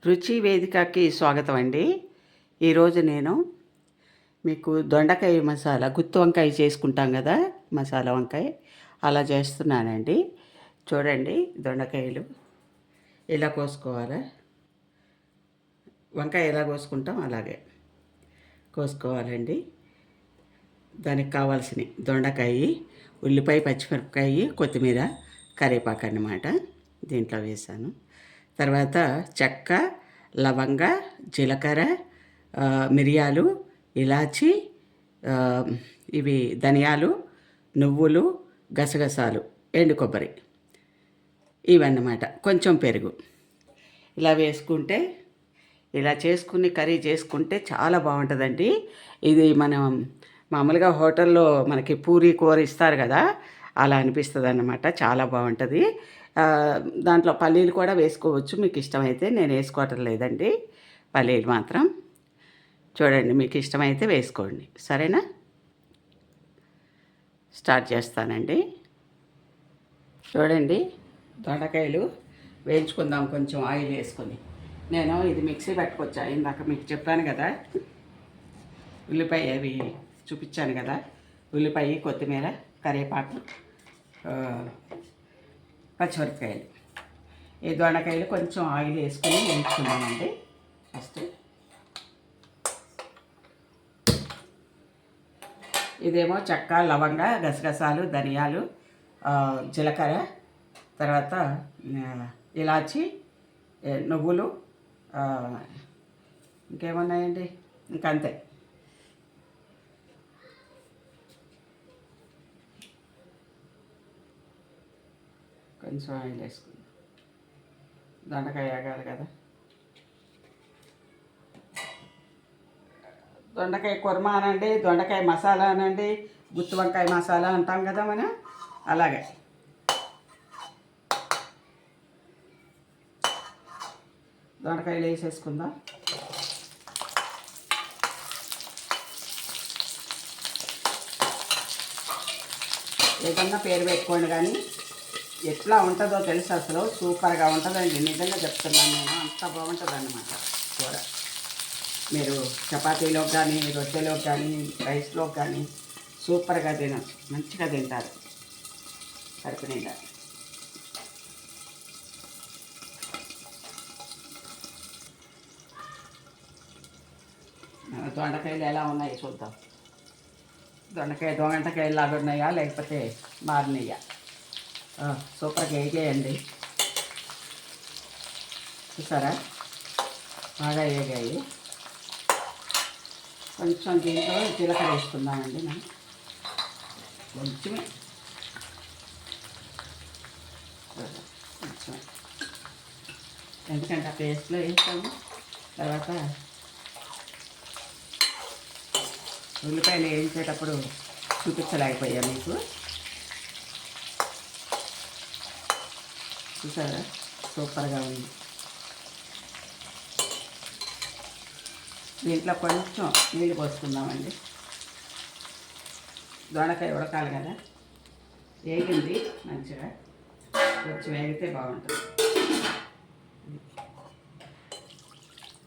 రుచి వేదికకి స్వాగతం అండి. ఈరోజు నేను మీకు దొండకాయ మసాలా, గుత్తి వంకాయ చేసుకుంటాం కదా, మసాలా వంకాయ అలా చేస్తున్నానండి. చూడండి, దొండకాయలు ఇలా కోసుకోవాలి. వంకాయ ఎలా కోసుకుంటాం అలాగే కోసుకోవాలండి. దానికి కావాల్సినవి దొండకాయ, ఉల్లిపాయ, పచ్చిమిరపకాయ, కొత్తిమీర, కరివేపాకు అన్నమాట. దీంట్లో వేసాను. తర్వాత చెక్క, లవంగ, జీలకర్ర, మిరియాలు, ఇలాచి, ఇవి ధనియాలు, నువ్వులు, గసగసాలు, ఎండు కొబ్బరి, ఇవన్నమాట. కొంచెం పెరుగు ఇలా వేసుకుంటే, ఇలా చేసుకుని కర్రీ చేసుకుంటే చాలా బాగుంటుందండి. ఇది మనం మామూలుగా హోటల్లో మనకి పూరీ కూర ఇస్తారు కదా, అలా అనిపిస్తుంది అన్నమాట. చాలా బాగుంటుంది. దాంట్లో పల్లీలు కూడా వేసుకోవచ్చు మీకు ఇష్టమైతే. నేను వేసుకోవటం లేదండి పల్లీలు మాత్రం. చూడండి, మీకు ఇష్టమైతే వేసుకోండి. సరేనా? స్టార్ట్ చేస్తానండి. చూడండి, దొండకాయలు వేయించుకుందాం కొంచెం ఆయిల్ వేసుకొని. నేను ఇది మిక్సీ పట్టుకొచ్చా. ఇందాక మీకు చెప్పాను కదా, ఉల్లిపాయ అవి చూపించాను కదా, ఉల్లిపాయ, కొత్తిమీర, కరివేపాకు, పచ్చిమిరపకాయలు. ఈ దొండకాయలు కొంచెం ఆయిల్ వేసుకొని వేయించుకుందామండి. ఫస్ట్ ఇదేమో చెక్క, లవంగ, గసగసాలు, ధనియాలు, జీలకర్ర, తర్వాత ఇలాచి, నువ్వులు, ఇంకేమున్నాయండి, ఇంకంతే. కొంచెం ఆయిల్ వేసుకుందాం. దొండకాయ ఆగాలి కదా. దొండకాయ కుర్మా అనండి, దొండకాయ మసాలా అనండి, గుత్తి వంకాయ మసాలా అంటాం కదా మనం. అలాగే దొండకాయలు వేసేసుకుందాం. ఏదన్నా పేరు పెట్టుకోండి, కానీ ఎట్లా ఉంటుందో తెలుసు. అసలు సూపర్గా ఉంటుందండి, నిజంగా చెప్తున్నాను నేను. అంత బాగుంటుంది అన్నమాట కూర. మీరు చపాతీలోకి కానీ, రొట్టెలోకి కానీ, రైస్లోకి కానీ సూపర్గా తినచ్చు. మంచిగా తింటారు కడుపు నిండా. దొండకాయలు ఎలా ఉన్నాయి చూద్దాం. దొండకాయలు లాగా ఉన్నాయా లేకపోతే మారినయ్యా? సూపర్గా వేగాయండి. చూసారా, బాగా వేగాయి. కొంచెం దీంట్లో జీలకర్ర వేసుకుందామండి మనం. కొంచెమే, ఎందుకంటే ఆ పేస్ట్లో వేస్తాము. తర్వాత ఉల్లిపాయలు వేయించేటప్పుడు చూపించలేకపోయా మీకు. చూసారా, సూపర్గా ఉంది. దీంట్లో కొంచెం నీళ్ళు పోసుకుందామండి. దొండకాయ ఉడకాలి కదా. వేగింది మంచిగా, కొంచెం వేగితే బాగుంటుంది.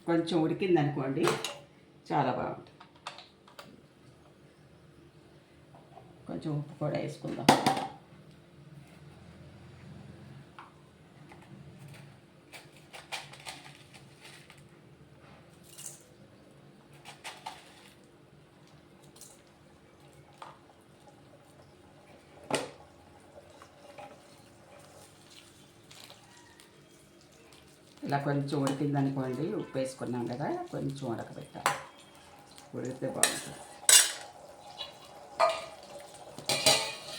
కొంచెం ఉడికింది అనుకోండి, చాలా బాగుంటుంది. కొంచెం ఉప్పు కూడా వేసుకుందాం. ఇలా కొంచెం ఉడికింది అనుకోండి, ఉప్పు వేసుకున్నాం కదా, కొంచెం ఉడకబెట్టాలి. ఉడికితే బాగుంటుంది.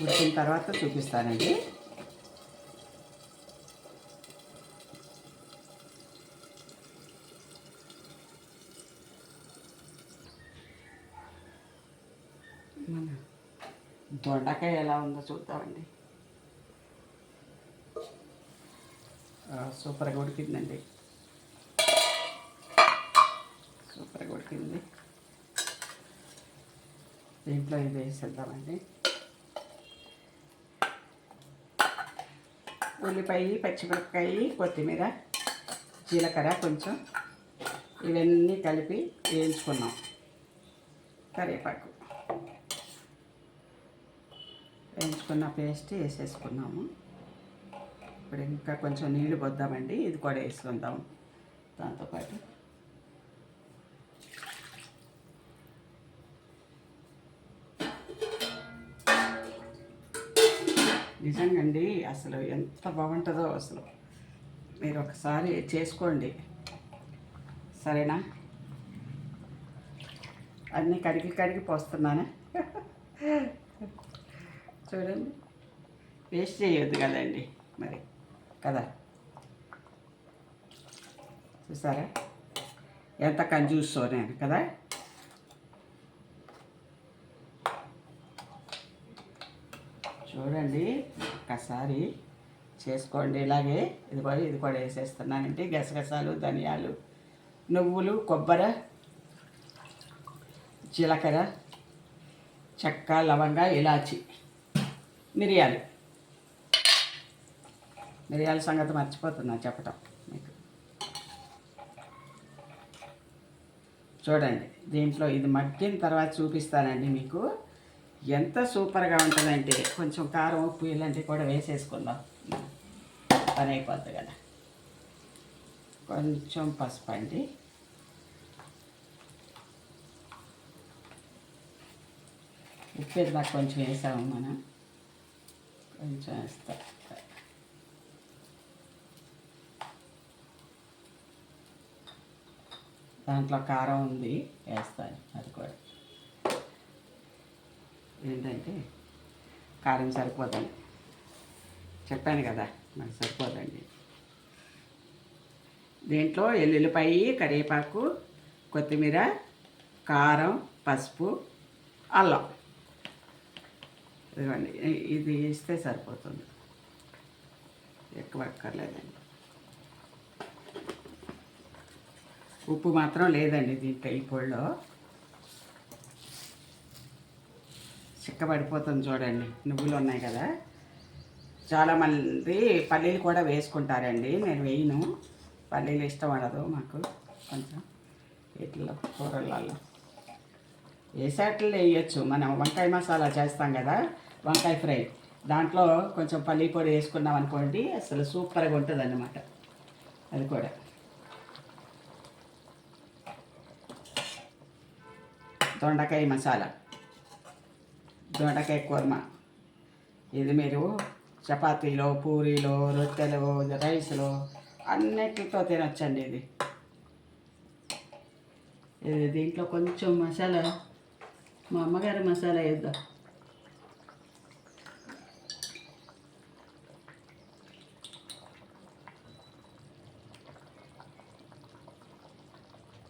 ఉడికిన తర్వాత చూపిస్తానండి. దొండకాయ ఎలా ఉందో చూద్దామండి. సూపర్గా ఉడికిందండి, సూపర్గా ఉడికింది. దీంట్లో ఇది వేసేద్దామండి. ఉల్లిపాయ, పచ్చిమిరపకాయ, కొత్తిమీర, జీలకర్ర కొంచెం ఇవన్నీ కలిపి వేయించుకున్నాం. కరివేపాకు వేయించుకున్న పేస్ట్ వేసేసుకున్నాము. ఇప్పుడు ఇంకా కొంచెం నీళ్ళు పోద్దామండి, ఇది కూడా వేసుకుందాం దాంతోపాటు. నిజంగా అండి అసలు ఎంత బాగుంటుందో అసలు మీరు ఒకసారి చేసుకోండి, సరేనా? అన్నీ కడిగి పోస్తున్నాను. చూడండి, వేస్ట్ చేయొద్దు కదండి మరి, కదా? చూసారా ఎంత కంజూసో నేను, కదా? చూడండి ఒక్కసారి చేసుకోండి ఇలాగే. ఇది కూడా వేసేస్తున్నానండి. గసగసాలు, ధనియాలు, నువ్వులు, కొబ్బరి, జీలకర్ర, చెక్క, లవంగ, ఇలాచి, మిరియాల సంగతి మర్చిపోతున్నా చెప్పటం మీకు. చూడండి దీంట్లో ఇది మగ్గిన తర్వాత చూపిస్తానండి మీకు ఎంత సూపర్గా ఉంటుందంటే. కొంచెం కారం, ఉప్పు ఇలాంటివి కూడా వేసేసుకుందాం, పని అయిపోద్ది కదా. కొంచెం పసుపు అండి, ఉప్పు నాకు కొంచెం వేసాము మనం, కొంచెం వేస్తాం. దాంట్లో కారం ఉంది, వేస్తాను అది కూడా. ఏంటంటే కారం సరిపోదండి, చెప్పాను కదా నాకు సరిపోదండి. దీంట్లో ఎల్లుల్లిపాయ, కరివేపాకు, కొత్తిమీర, కారం, పసుపు, అల్లం, ఇదిగోండి. ఇది ఇస్తే సరిపోతుంది, ఎక్కువ అక్కర్లేదండి. ఉప్పు మాత్రం లేదండి దీంట్లో, ఈ పొడిలో చిక్కబడిపోతుంది. చూడండి నువ్వులు ఉన్నాయి కదా, చాలామంది పల్లీలు కూడా వేసుకుంటారండి, నేను వేయను. పల్లీలు ఇష్టం పడదు మాకు. కొంచెం వీటిలో కూరలలో వేసేట్లు వేయచ్చు. మనం వంకాయ మసాలా చేస్తాం కదా, వంకాయ ఫ్రై, దాంట్లో కొంచెం పల్లీ పొడి వేసుకున్నాం అనుకోండి, అసలు సూపర్గా ఉంటుంది అన్నమాట. అది కూడా దొండకాయ మసాలా, దొండకాయ కుర్మా, ఇది మీరు చపాతీలో, పూరీలో, రొట్టెలు, రైస్లో అన్నిటితో తినొచ్చండి. ఇది దీంట్లో కొంచెం మసాలా, మా అమ్మగారి మసాలా వేద్దాం.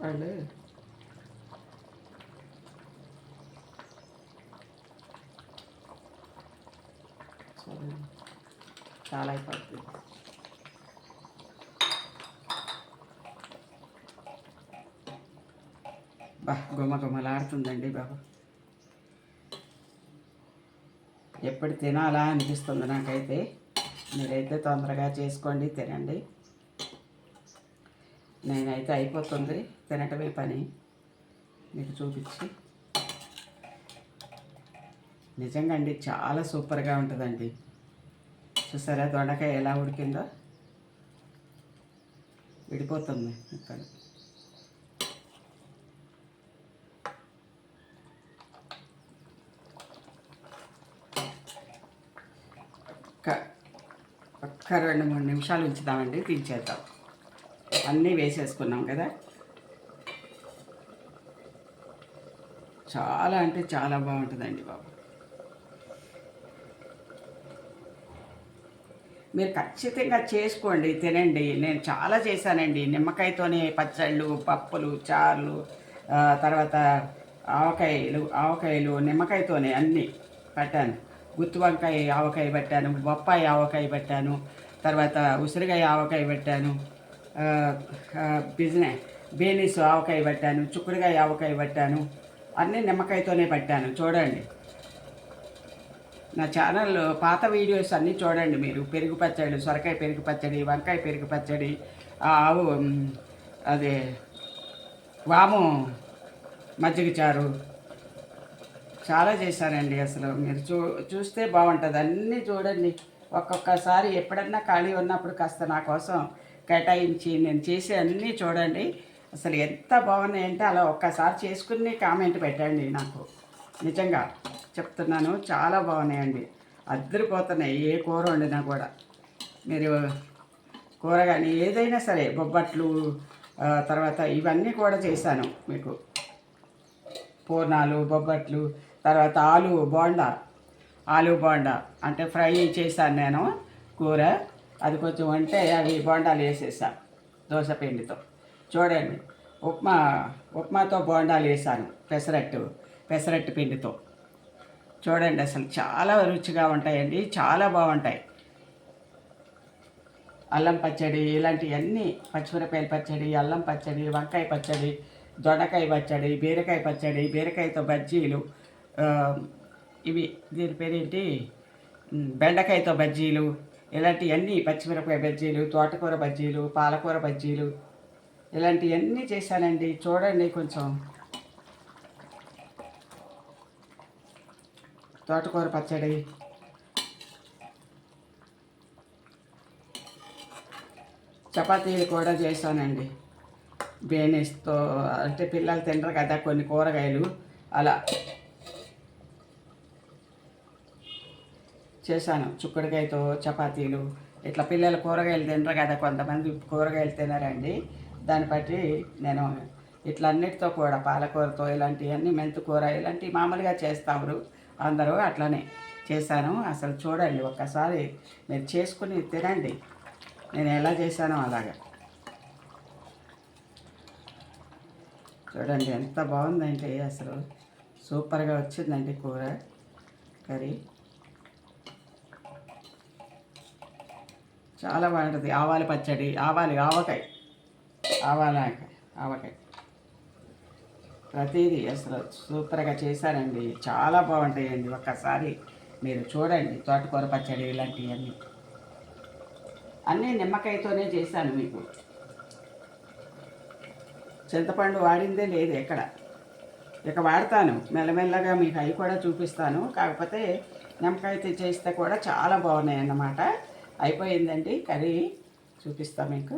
వాళ్ళు చాలా అయిపోతుంది. గుమ్మలాడుతుందండి బాబు. ఎప్పుడు తినాలా అనిపిస్తుంది నాకైతే. మీరైతే తొందరగా చేసుకోండి, తినండి. నేనైతే అయిపోతుంది తినటమే పని మీకు చూపించి. నిజంగా అండి చాలా సూపర్గా ఉంటుందండి. చూసారా దొండకాయ ఎలా ఉడికిందో, విడిపోతుంది ఇక్కడ. ఒక్క 2-3 నిమిషాలు ఉంచుదామండి, దించేద్దాం. అన్నీ వేసేసుకున్నాం కదా. చాలా అంటే చాలా బాగుంటుందండి బాబు. మీరు ఖచ్చితంగా చేసుకోండి, తినండి. నేను చాలా చేశానండి. నిమ్మకాయతోనే పచ్చళ్ళు, పప్పులు, చారులు, తర్వాత ఆవకాయలు నిమ్మకాయతోనే అన్నీ పెట్టాను. గుత్తి వంకాయ ఆవకాయ పెట్టాను, బొప్పాయి ఆవకాయ పెట్టాను, తర్వాత ఉసిరికాయ ఆవకాయ పెట్టాను, బీనీస్ ఆవకాయ పెట్టాను, చుక్కుడుకాయ ఆవకాయ పెట్టాను. అన్నీ నిమ్మకాయతోనే పెట్టాను. చూడండి నా ఛానల్ పాత వీడియోస్ అన్నీ చూడండి మీరు. పెరుగు పచ్చడి, సొరకాయ పెరుగు పచ్చడి, వంకాయ పెరుగు పచ్చడి, ఆవు అదే వాము మజ్జిగ చారు చాలా చేశానండి. అసలు మీరు చూస్తే బాగుంటుంది. అన్నీ చూడండి. ఒక్కొక్కసారి ఎప్పుడన్నా ఖాళీ ఉన్నప్పుడు కాస్త నా కోసం కేటాయించి నేను చేసే అన్నీ చూడండి. అసలు ఎంత బాగున్నాయంటే అలా ఒక్కసారి చేసుకుని కామెంట్ పెట్టండి నాకు. నిజంగా చెప్తున్నాను, చాలా బాగున్నాయండి. అద్దరిపోతున్నాయి. ఏ కూర వండినా కూడా మీరు కూర కానీ ఏదైనా సరే, బొబ్బట్లు తర్వాత ఇవన్నీ కూడా చేశాను మీకు. పూర్ణాలు, బొబ్బట్లు, తర్వాత ఆలు బోండా అంటే ఫ్రై చేశాను నేను. కూర అది కొంచెం అంటే అవి బోండాలు వేసేసా దోశ పిండితో. చూడండి, ఉప్మాతో బోండాలు వేసాను పెసరట్టు పిండితో. చూడండి, అసలు చాలా రుచిగా ఉంటాయండి, చాలా బాగుంటాయి. అల్లం పచ్చడి ఇలాంటివన్నీ, పచ్చిమిరపకాయల పచ్చడి, అల్లం పచ్చడి, వంకాయ పచ్చడి, దొండకాయ పచ్చడి, బీరకాయ పచ్చడి, బీరకాయతో బజ్జీలు, ఇవి దీని పేరేంటి, బెండకాయతో బజ్జీలు, ఇలాంటివన్నీ, పచ్చిమిరపకాయ బజ్జీలు, తోటకూర బజ్జీలు, పాలకూర బజ్జీలు, ఇలాంటివన్నీ చేశానండి. చూడండి, కొంచెం తోటకూర పచ్చడి, చపాతీలు కూడా చేశానండి. బేనీస్తో, అంటే పిల్లలు తినరు కదా కొన్ని కూరగాయలు, అలా చేశాను. చుక్కడికాయతో చపాతీలు, ఇట్లా పిల్లలు కూరగాయలు తినరు కదా, కొంతమంది కూరగాయలు తినరండి. దాన్ని బట్టి నేను ఇట్లా అన్నిటితో కూడా, పాలకూరతో ఇలాంటివన్నీ, మెంతికూర ఇలాంటివి మామూలుగా చేస్తాము అందరూ, అట్లనే చేశాను. అసలు చూడండి, ఒక్కసారి మీరు చేసుకుని తినండి, నేను ఎలా చేశానో అలాగా. చూడండి ఎంత బాగుందంటే, అసలు సూపర్గా వచ్చిందండి కూర, కర్రీ చాలా బాగుంటుంది. ఆవాల పచ్చడి, ఆవకాయ ప్రతిదీ అసలు సూపర్గా చేశానండి. చాలా బాగుంటాయండి, ఒక్కసారి మీరు చూడండి. తోటకూర పచ్చడి ఇలాంటివన్నీ అన్నీ నిమ్మకాయతోనే చేశాను మీకు. చింతపండు వాడిందే లేదు ఎక్కడ. ఇక వాడతాను మెల్లమెల్లగా, మీకు అవి కూడా చూపిస్తాను. కాకపోతే నిమ్మకాయతో చేస్తే కూడా చాలా బాగున్నాయి అన్నమాట. అయిపోయిందండి కర్రీ, చూపిస్తా మీకు.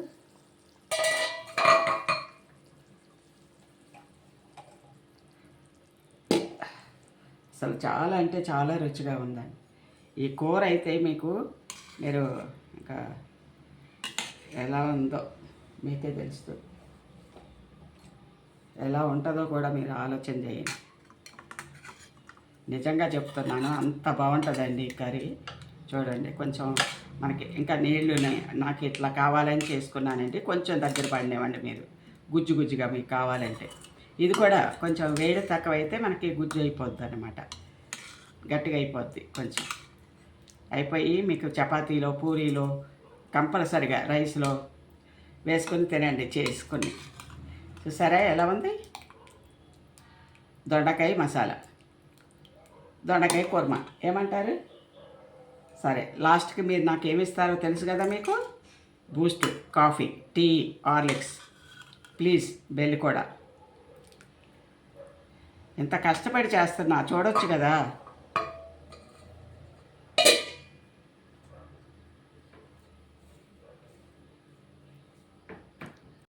అసలు చాలా అంటే చాలా రుచిగా ఉందండి ఈ కూర అయితే. మీరు ఇంకా ఎలా ఉందో మీకే తెలుస్తుంది, ఎలా ఉంటుందో కూడా మీరు ఆలోచన చేయండి. నిజంగా చెప్తున్నాను, అంత బాగుంటుందండి ఈ కర్రీ. చూడండి, కొంచెం మనకి ఇంకా నీళ్ళు నాకు ఇట్లా కావాలని చేసుకున్నానండి. కొంచెం దగ్గర పడినవ్వండి మీరు, గుజ్జుగా మీకు కావాలంటే. ఇది కూడా కొంచెం వేడి తక్కువైతే మనకి గుజ్జు అయిపోద్ది అనమాట, గట్టిగా అయిపోద్ది కొంచెం. అయిపోయి మీకు చపాతీలో, పూరీలో, కంపల్సరిగా రైస్లో వేసుకొని తినండి చేసుకొని. చూసారా ఎలా ఉంది? దొండకాయ మసాలా, దొండకాయ కుర్మా ఏమంటారు? సరే, లాస్ట్కి మీరు నాకు ఏమిస్తారో తెలుసు కదా మీకు. Boost, coffee, tea, Horlicks, please bell కూడా. ఇంత కష్టపడి చేస్తున్నా, చూడొచ్చు కదా.